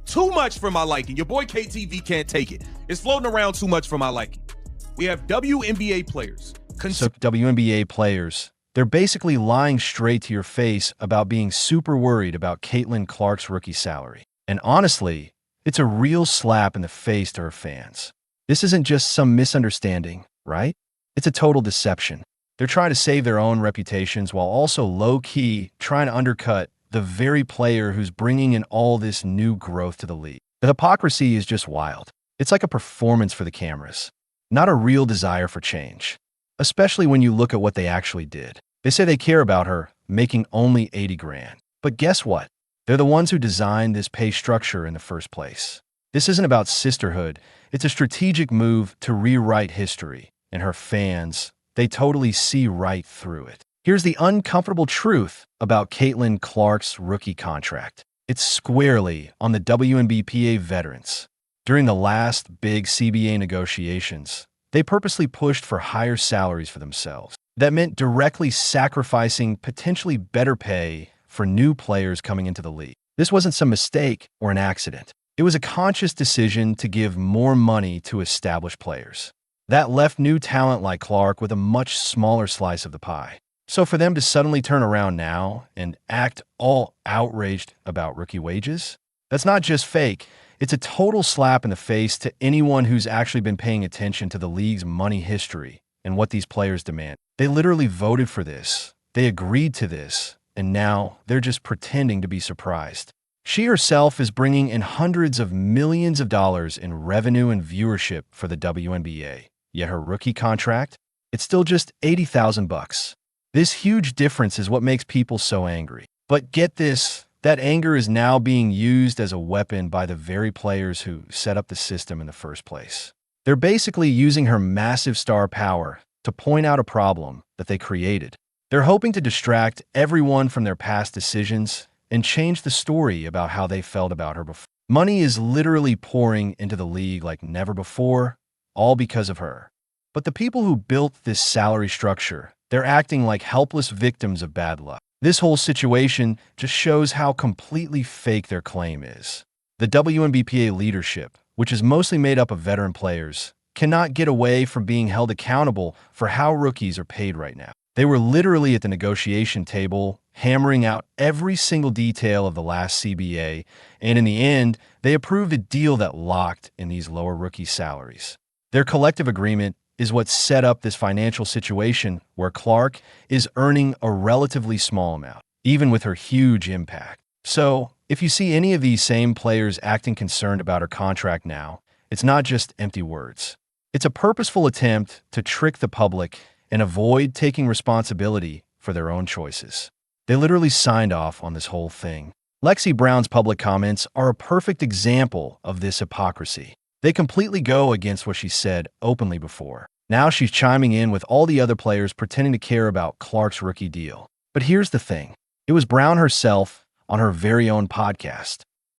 Too much for my liking. Your boy KTV can't take it. It's floating around too much for my liking. We have WNBA players. So WNBA players, they're basically lying straight to your face about being super worried about Caitlin Clark's rookie salary. And honestly, it's a real slap in the face to her fans. This isn't just some misunderstanding, right? It's a total deception. They're trying to save their own reputations while also low-key trying to undercut the very player who's bringing in all this new growth to the league. The hypocrisy is just wild. It's like a performance for the cameras, not a real desire for change, especially when you look at what they actually did. They say they care about her, making only 80 grand. But guess what? They're the ones who designed this pay structure in the first place. This isn't about sisterhood. It's a strategic move to rewrite history. And her fans, they totally see right through it. Here's the uncomfortable truth about Caitlin Clark's rookie contract. It's squarely on the WNBA veterans. During the last big CBA negotiations, they purposely pushed for higher salaries for themselves. That meant directly sacrificing potentially better pay for new players coming into the league. This wasn't some mistake or an accident. It was a conscious decision to give more money to established players. That left new talent like Clark with a much smaller slice of the pie. So for them to suddenly turn around now and act all outraged about rookie wages, that's not just fake. It's a total slap in the face to anyone who's actually been paying attention to the league's money history and what these players demand. They literally voted for this. They agreed to this. And now they're just pretending to be surprised. She herself is bringing in hundreds of millions of dollars in revenue and viewership for the WNBA. Yet her rookie contract, it's still just $80,000. This huge difference is what makes people so angry. But get this, that anger is now being used as a weapon by the very players who set up the system in the first place. They're basically using her massive star power to point out a problem that they created. They're hoping to distract everyone from their past decisions and change the story about how they felt about her before. Money is literally pouring into the league like never before, all because of her. But the people who built this salary structure, they're acting like helpless victims of bad luck. This whole situation just shows how completely fake their claim is. The WNBA leadership, which is mostly made up of veteran players, cannot get away from being held accountable for how rookies are paid right now. They were literally at the negotiation table, hammering out every single detail of the last CBA, and in the end, they approved a deal that locked in these lower rookie salaries. Their collective agreement is what set up this financial situation where Clark is earning a relatively small amount, even with her huge impact. So, if you see any of these same players acting concerned about her contract now, it's not just empty words. It's a purposeful attempt to trick the public and avoid taking responsibility for their own choices. They literally signed off on this whole thing. Lexi Brown's public comments are a perfect example of this hypocrisy. They completely go against what she said openly before. Now she's chiming in with all the other players pretending to care about Clark's rookie deal. But here's the thing. It was Brown herself on her very own podcast